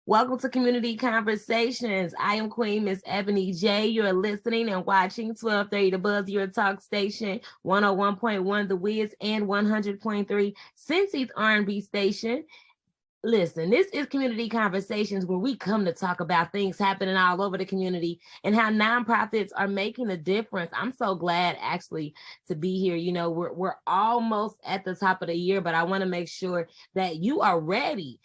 Welcome to Community Conversations. I am Queen Ms Ebony J. You're listening and watching 1230 The Buzz, your talk station, 101.1 The Wiz and 100.3 Cincy's R&B station. Listen, this is Community Conversations where we come to talk about things happening all over the community and how nonprofits are making a difference. I'm so glad actually to be here. You know, we're almost at the top of the year, but I want to make sure that you are ready,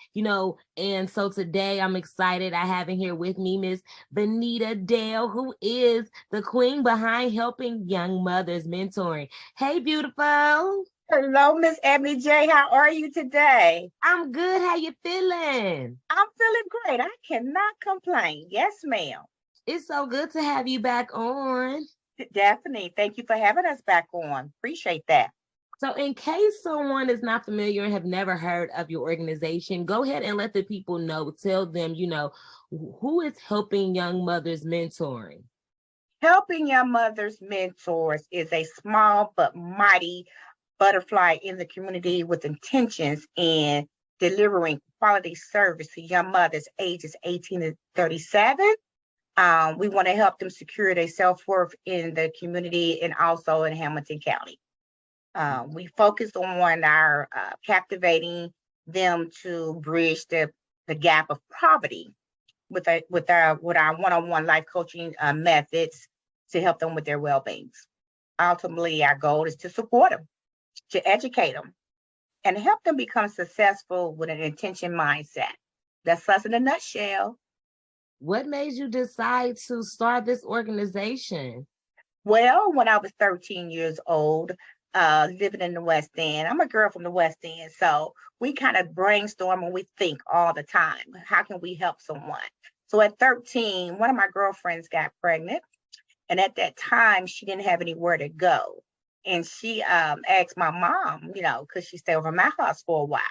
and so today I'm excited. I have in here with me Ms Venita Dell, who is the queen behind helping young mothers mentoring. Hey, beautiful. Hello, Ms Ebony J. How are you today? I'm good. How you feeling? I'm feeling great. I cannot complain. Yes, ma'am. It's so good to have you back on. Definitely. Thank you for having us back on. Appreciate that. So in case someone is not familiar and have never heard of your organization, go ahead and let the people know. Tell them, who is helping young mothers mentoring? Helping Young Mothers Mentors is a small but mighty butterfly in the community with intentions in delivering quality service to young mothers ages 18 to 37. We want to help them secure their self-worth in the community and also in Hamilton County. We focus on our captivating them to bridge the gap of poverty with our one-on-one life coaching methods to help them with their well-being. Ultimately, our goal is to support them, to educate them, and help them become successful with an intention mindset. That's us in a nutshell. What made you decide to start this organization? Well, when I was 13 years old, living in the West End, I'm a girl from the West End, so we kind of brainstorm and we think all the time, how can we help someone? So at 13, one of my girlfriends got pregnant, and at that time, she didn't have anywhere to go. And she asked my mom, could she stay over at my house for a while?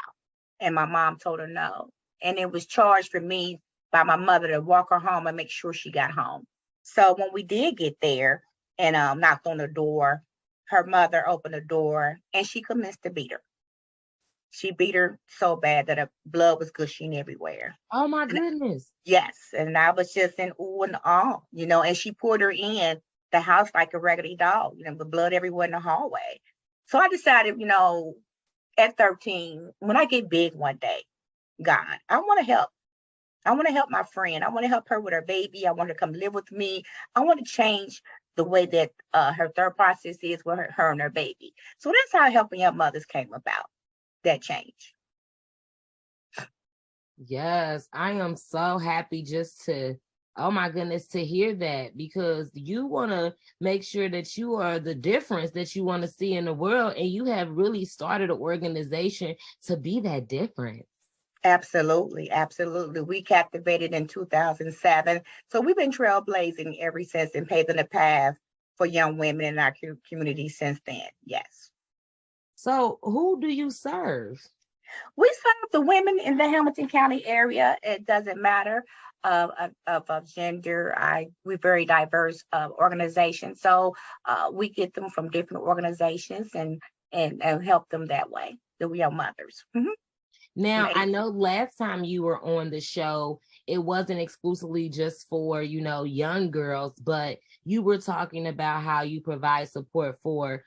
And my mom told her no. And it was charged for me by my mother to walk her home and make sure she got home. So when we did get there and knocked on the door, her mother opened the door and she commenced to beat her. She beat her so bad that her blood was gushing everywhere. Oh my goodness. Yes. And I was just in ooh and ah, and she pulled her in the house like a raggedy dog, the blood everywhere in the hallway. So I decided, at 13, when I get big one day, God, I want to help. I want to help my friend. I want to help her with her baby. I want her to come live with me. I want to change the way that her third process is with her and her baby. So that's how Helping Young Mothers came about, that change. Yes, I am so happy oh my goodness, to hear that, because you want to make sure that you are the difference that you want to see in the world. And you have really started an organization to be that difference. Absolutely. Absolutely. We captivated in 2007. So we've been trailblazing ever since and paving the path for young women in our community since then. Yes. So who do you serve? We serve the women in the Hamilton County area. It doesn't matter of gender. We're very diverse organization. So we get them from different organizations and help them that way, the young mothers. Mm-hmm. Now, I know last time you were on the show, it wasn't exclusively just for, young girls, but you were talking about how you provide support for,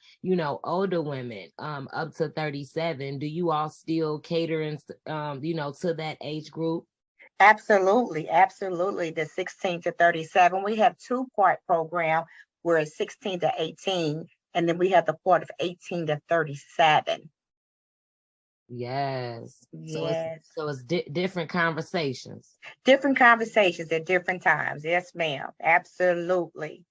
older women up to 37. Do you all still cater, to that age group? Absolutely. Absolutely. The 16 to 37. We have two-part program where it's 16 to 18, and then we have the part of 18 to 37. Yes. Yes. So it's different conversations. Different conversations at different times. Yes, ma'am. Absolutely.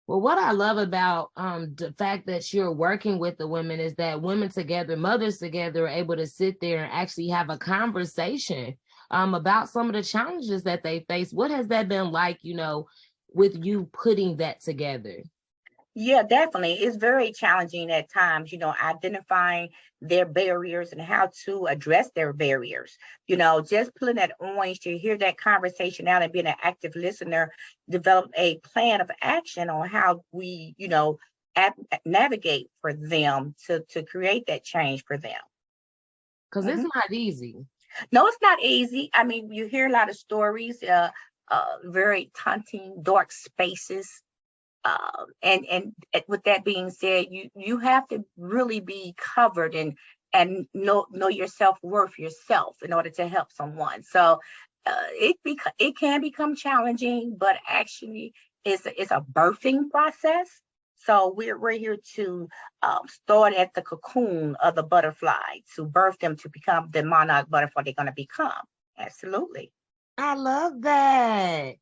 Well, what I love about the fact that you're working with the women is that women together, mothers together, are able to sit there and actually have a conversation about some of the challenges that they face. What has that been like, with you putting that together? Yeah, definitely. It's very challenging at times, identifying their barriers and how to address their barriers. Just pulling that orange to hear that conversation out and being an active listener, develop a plan of action on how we, navigate for them to create that change for them. Because it's not easy. No, it's not easy. I mean, you hear a lot of stories, very taunting, dark spaces. And with that being said, you have to really be covered and know your self-worth yourself in order to help someone. So it can become challenging, but actually it's a birthing process. So we're here to start at the cocoon of the butterfly to birth them to become the monarch butterfly they're going to become. Absolutely. I love that.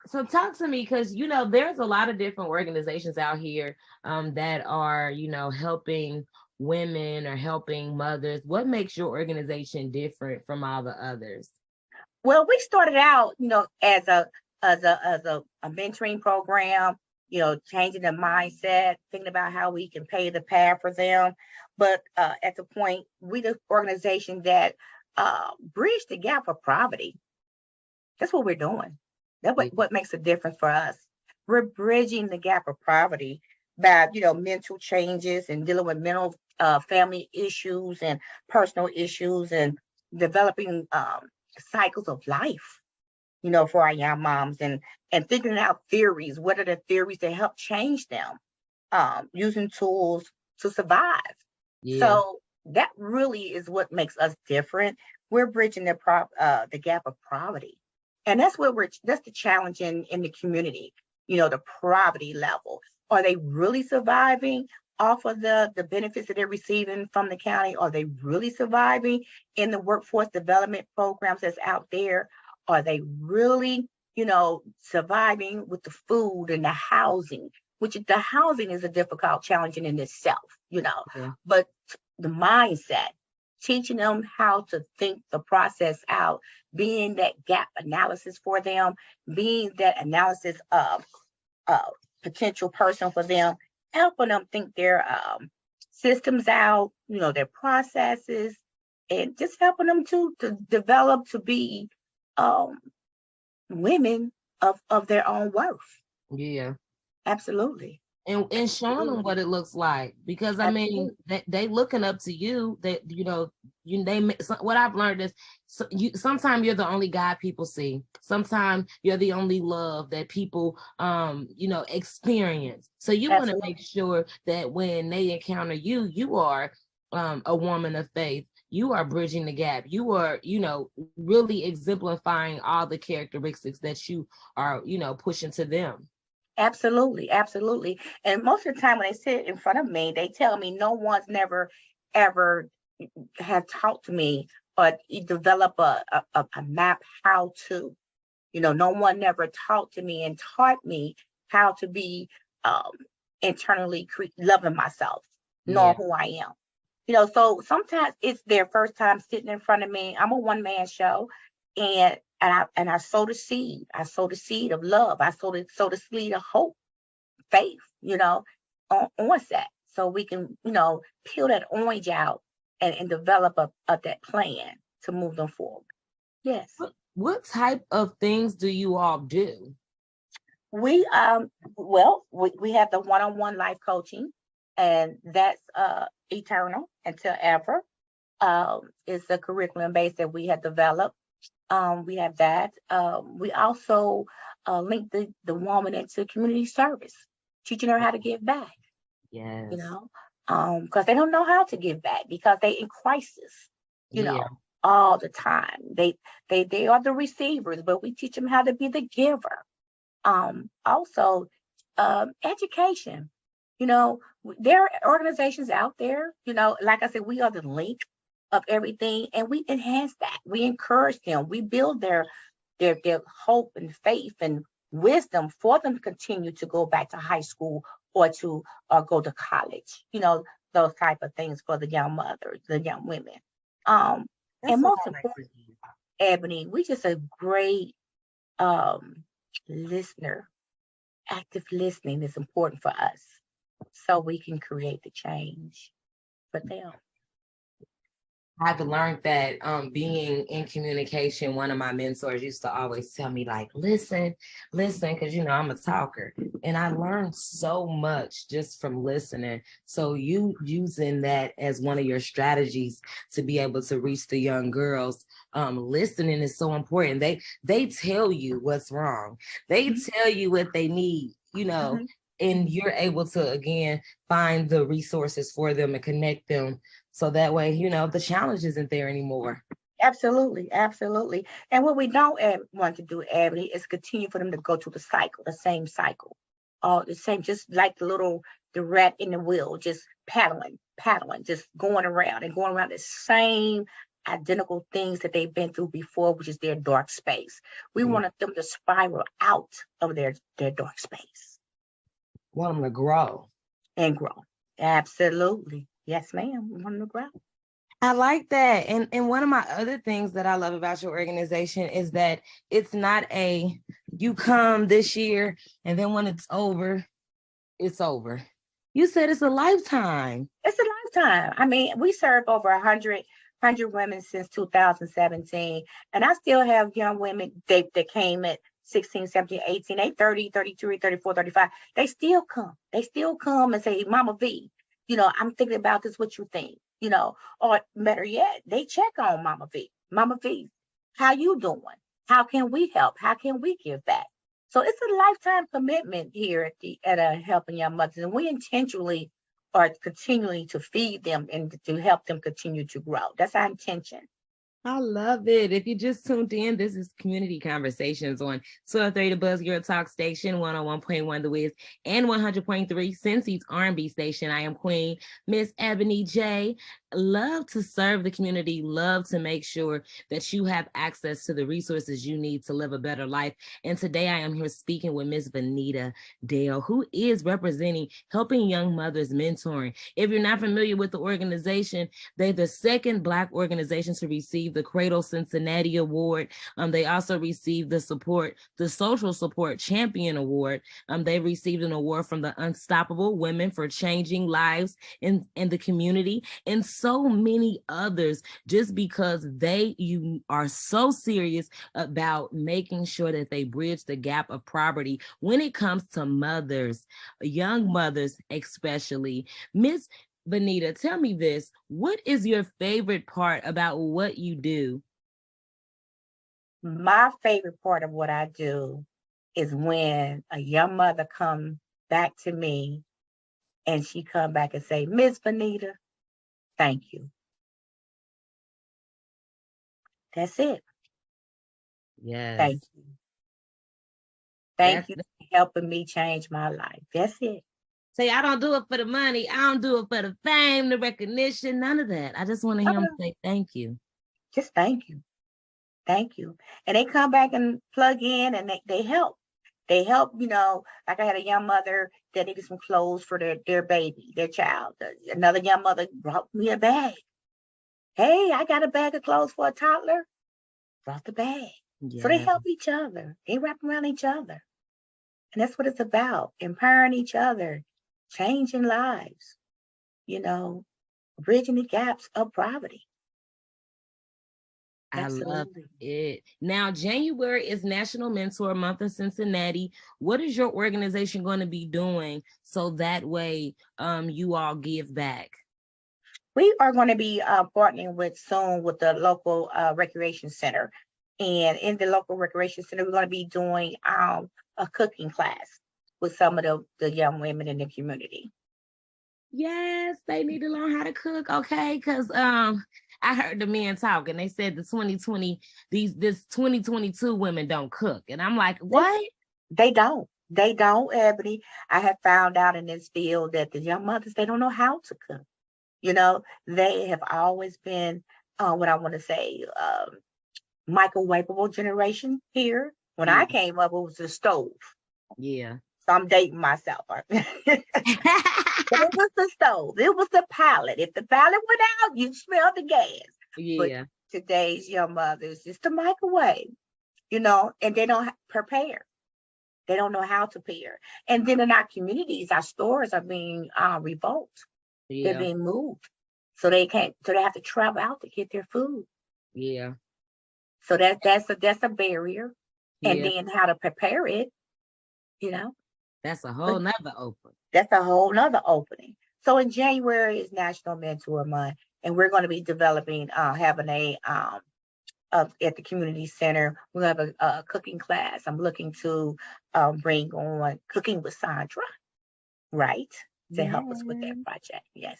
So talk to me, because there's a lot of different organizations out here that are helping women or helping mothers. What makes your organization different from all the others? Well, we started out, as a mentoring program, changing the mindset, thinking about how we can pay the path for them. But at the point, we the organization that bridge the gap of poverty. That's what we're doing. That's what makes a difference for us. We're bridging the gap of poverty by, mental changes and dealing with mental family issues and personal issues and developing cycles of life, for our young moms and figuring out theories. What are the theories that help change them? Using tools to survive. Yeah. So that really is what makes us different. We're bridging the gap of poverty. And that's that's the challenge in the community, the poverty level. Are they really surviving off of the benefits that they're receiving from the county? Are they really surviving in the workforce development programs that's out there? Are they really, surviving with the food and the housing, which the housing is a difficult challenge in itself, Yeah. but the mindset, teaching them how to think the process out, being that gap analysis for them, being that analysis of potential person for them, helping them think their systems out, their processes, and just helping them to develop to be women of their own worth. Yeah. Absolutely. And showing them what it looks like, because I mean they looking up to you. That what I've learned is sometimes you're the only God people see. Sometimes you're the only love that people experience. So you want to make sure that when they encounter you, you are a woman of faith. You are bridging the gap. You are, really exemplifying all the characteristics that you are, pushing to them. Absolutely, absolutely. And most of the time when they sit in front of me, they tell me no one's never ever have taught to me or develop a map how to. No one never taught to me and taught me how to be internally loving myself, knowing who I am. So sometimes it's their first time sitting in front of me. I'm a one-man show, and I sow the seed. I sow the seed of love. I sow the seed of hope, faith, on set. So we can, peel that orange out and develop that plan to move them forward. Yes. What type of things do you all do? We we have the one-on-one life coaching, and that's eternal until ever. It's a curriculum base that we have developed. We have that. We also link the woman into community service, teaching her how to give back. Yes. Because they don't know how to give back because they in crisis, all the time. They are the receivers, but we teach them how to be the giver. Also, education. There are organizations out there, like I said, we are the link of everything, and we enhance that. We encourage them. We build their hope and faith and wisdom for them to continue to go back to high school or to go to college. Those type of things for the young mothers, the young women. And most importantly, Ebony, we just a great listener. Active listening is important for us, so we can create the change for them. I've learned that being in communication, one of my mentors used to always tell me, like, listen, because I'm a talker. And I learned so much just from listening. So you using that as one of your strategies to be able to reach the young girls. Listening is so important. They tell you what's wrong. They tell you what they need, and you're able to, again, find the resources for them and connect them. So that way, the challenge isn't there anymore. Absolutely, absolutely. And what we don't want to do, Ebony, is continue for them to go to the same cycle. All the same, just like the rat in the wheel, just paddling, just going around the same identical things that they've been through before, which is their dark space. We want them to spiral out of their dark space. Want them to grow. And grow. Absolutely. Yes, ma'am. We want them to grow. I like that. And one of my other things that I love about your organization is that it's not you come this year and then when it's over, it's over. You said it's a lifetime. It's a lifetime. I mean, we serve over 100 women since 2017. And I still have young women that came at 16, 17, 18, they 30, 33, 34, 35. They still come. They still come and say, Mama V, I'm thinking about this. What you think? Or better yet, they check on Mama V. Mama V, how you doing? How can we help? How can we give back? So it's a lifetime commitment here at Helping Young Mothers, and we intentionally are continuing to feed them and to help them continue to grow. That's our intention. I love it. If you just tuned in, this is Community Conversations on 1230 The Buzz, your talk station, 101.1 The Wiz, and 100.3 Cincy's R&B station. I am Queen Ms Ebony J. Love to serve the community, love to make sure that you have access to the resources you need to live a better life. And today I am here speaking with Ms Venita Dell, who is representing Helping Young Mothers Mentoring. If you're not familiar with the organization, they're the second Black organization to receive the Cradle Cincinnati Award. They also received the Social Support Champion Award. They received an award from the Unstoppable Women for Changing Lives in the community, and so many others, just because you are so serious about making sure that they bridge the gap of poverty when it comes to mothers, young mothers especially. Ms. Venita, tell me this. What is your favorite part about what you do? My favorite part of what I do is when a young mother comes back to me and she come back and say, Ms. Venita, thank you. That's it. Yes. Thank you. Thank you for helping me change my life. That's it. Say, I don't do it for the money. I don't do it for the fame, the recognition, none of that. I just want to hear them say thank you. Just thank you. Thank you. And they come back and plug in and they help. They help, like I had a young mother that needed some clothes for their baby, their child. Another young mother brought me a bag. Hey, I got a bag of clothes for a toddler. Brought the bag. Yeah. So they help each other. They wrap around each other. And that's what it's about. Empowering each other. Changing lives, bridging the gaps of poverty. Absolutely. I love it. Now, January is National Mentor Month in Cincinnati. What is your organization going to be doing so that way you all give back? We are going to be partnering soon with the local recreation center. And in the local recreation center, we're going to be doing a cooking class with some of the young women in the community. Yes, they need to learn how to cook, okay? Because I heard the men talk and they said this 2022 women don't cook. And I'm like, what? They don't. They don't, Ebony. I have found out in this field that the young mothers, they don't know how to cook. They have always been what I want to say, microwavable generation here. When I came up, it was the stove. Yeah. So I'm dating myself. But it was the stove. It was the pallet. If the pallet went out, you smell the gas. Yeah. But today's young mothers, it's the microwave, and they don't prepare. They don't know how to prepare. And then in our communities, our stores are being revoked. Yeah. They're being moved. So they have to travel out to get their food. Yeah. So that's a barrier. Yeah. And then how to prepare it, That's a whole nother open. That's a whole nother opening. So in January is National Mentor Month, and we're going to be developing, having at the community center. We'll have a cooking class. I'm looking to bring on Cooking with Sandra, right, to help us with that project. Yes.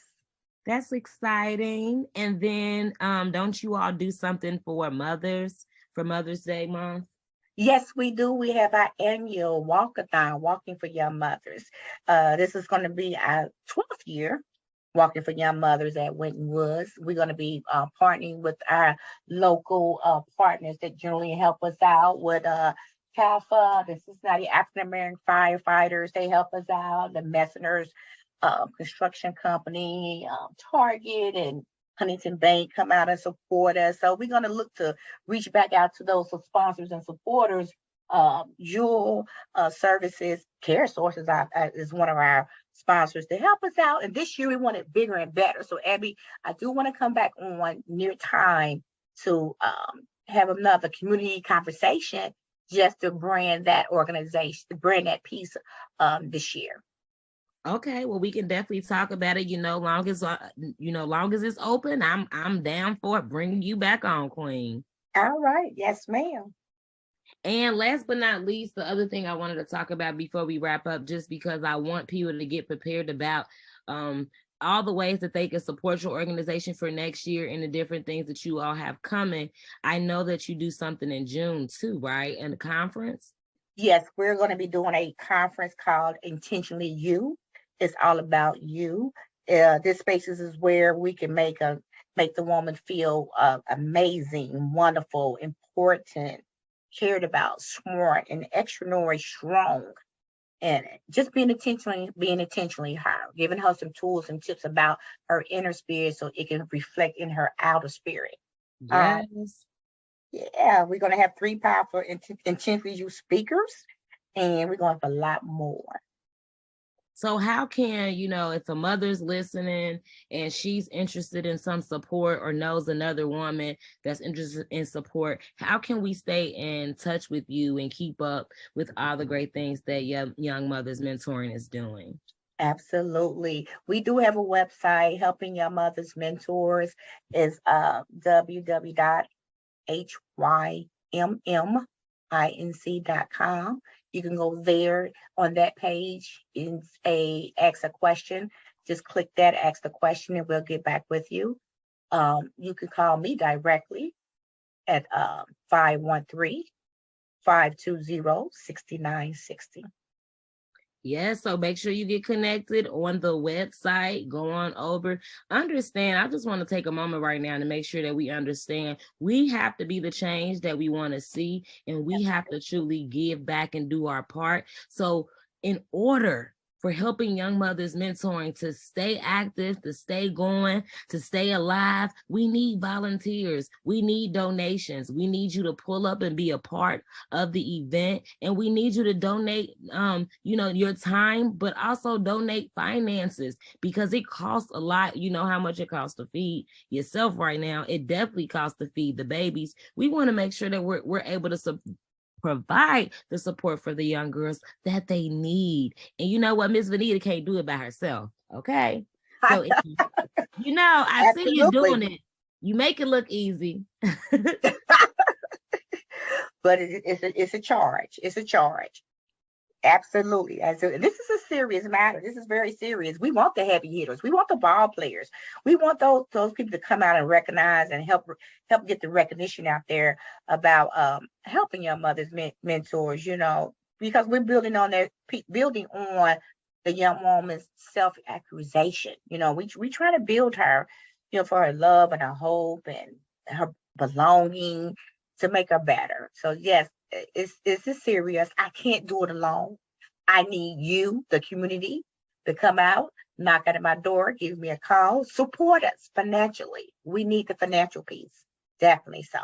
That's exciting. And then don't you all do something for Mother's Day month? Yes, we do. We have our annual walkathon, Walking for Young Mothers. This is going to be our 12th year, Walking for Young Mothers at Winton Woods. We're going to be partnering with our local partners that generally help us out with CAFA, the Cincinnati African American Firefighters. They help us out. The Messengers Construction Company, Target, and Huntington Bank come out and support us. So we're going to look to reach back out to those sponsors and supporters. Jewel Services, Care Sources is one of our sponsors to help us out. And this year we want it bigger and better. So Abby, I do want to come back on near time to have another community conversation just to brand that organization, brand that piece this year. Okay, well, we can definitely talk about it. Long as it's open, I'm down for it. Bringing you back on, Queen. All right, yes, ma'am. And last but not least, the other thing I wanted to talk about before we wrap up, just because I want people to get prepared about all the ways that they can support your organization for next year and the different things that you all have coming. I know that you do something in June too, right? In the conference. Yes, we're going to be doing a conference called Intentionally You. It's all about you. This spaces is where we can make the woman feel amazing, wonderful, important, cared about, smart, and extraordinary strong. And just being intentionally her, giving her some tools and tips about her inner spirit so it can reflect in her outer spirit. Yes. Yeah, we're going to have 3 powerful intentionally you speakers, and we're going to have a lot more. So how can, if a mother's listening and she's interested in some support or knows another woman that's interested in support, how can we stay in touch with you and keep up with all the great things that Young Mothers Mentoring is doing? Absolutely. We do have a website, Helping Young Mothers Mentors is www.hymminc.com. You can go there. On that page is ask a question. Just click that, ask the question, and we'll get back with you. You can call me directly at 513-520-6960. Yes, so make sure you get connected on the website. Go on over. Understand, I just want to take a moment right now to make sure that we understand we have to be the change that we want to see, and we have to truly give back and do our part. So in order for Helping Young Mothers Mentoring to stay active, to stay going, to stay alive, we need volunteers. We need donations. We need you to pull up and be a part of the event. And we need you to donate, your time, but also donate finances, because it costs a lot. You know how much it costs to feed yourself right now. It definitely costs to feed the babies. We want to make sure that we're able to provide the support for the young girls that they need. And you know what? Ms. Venita can't do it by herself. Okay. So, I see you doing it. You make it look easy. But it's a charge. It's a charge. Absolutely. This is a serious matter. This is very serious. We want the heavy hitters. We want the ball players. We want those people to come out and recognize and help get the recognition out there about helping young mothers, mentors, because we're building on the young woman's self-actualization. We try to build her, for her love and her hope and her belonging, to make her better. So yes, it's serious. I can't do it alone. I need you, the community, to come out, knock at my door, give me a call, support us financially. We need the financial piece. Definitely so.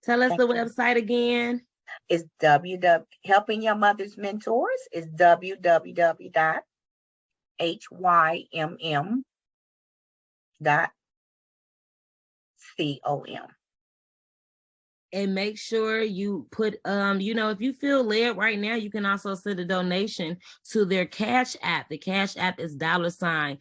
Tell us the website again. It's Helping Young Mothers Mentors is www.hymm.com. And make sure you put, if you feel led right now, you can also send a donation to their Cash App. The Cash App is $HYMM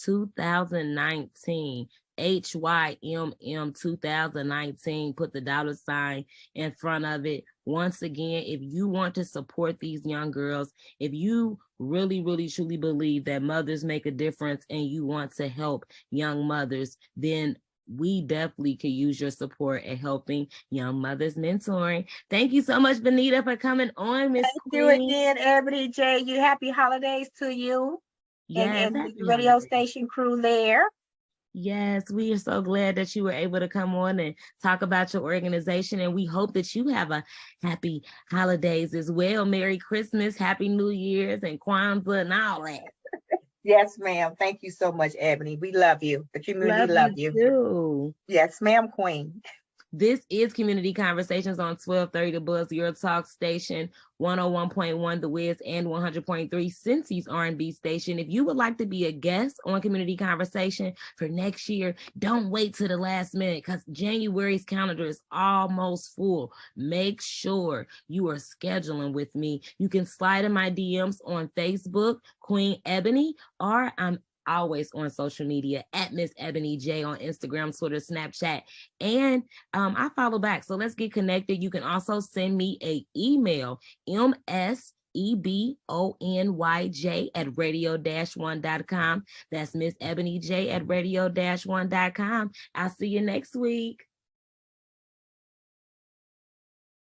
2019. HYMM 2019. Put the $ in front of it. Once again, if you want to support these young girls, if you really, really, truly believe that mothers make a difference and you want to help young mothers, then we definitely could use your support at helping young mothers mentoring. Thank you so much, Venita, for coming on, Miss Queen. Queen. You again, Ebony J. You happy holidays to you. Yes, and the radio station crew there. Yes, we are so glad that you were able to come on and talk about your organization, and we hope that you have a happy holidays as well. Merry Christmas, Happy New Year's, and Kwanzaa and all that. Yes, ma'am. Thank you so much, Ebony. We love you. The community love you. Too. Yes, ma'am, Queen. This is Community Conversations on 1230 The Buzz, your talk station, 101.1 The Wiz and 100.3 Cincy's R&B station. If you would like to be a guest on Community Conversation for next year, don't wait till the last minute because January's calendar is almost full. Make sure you are scheduling with me. You can slide in my DMs on Facebook, Queen Ebony, or I'm always on social media at Ms Ebony J on Instagram, Twitter, Snapchat, and I follow back. So let's get connected. You can also send me an email, msebonyj@radio-1.com. That's Ms Ebony J at radio-1.com. I'll see you next week.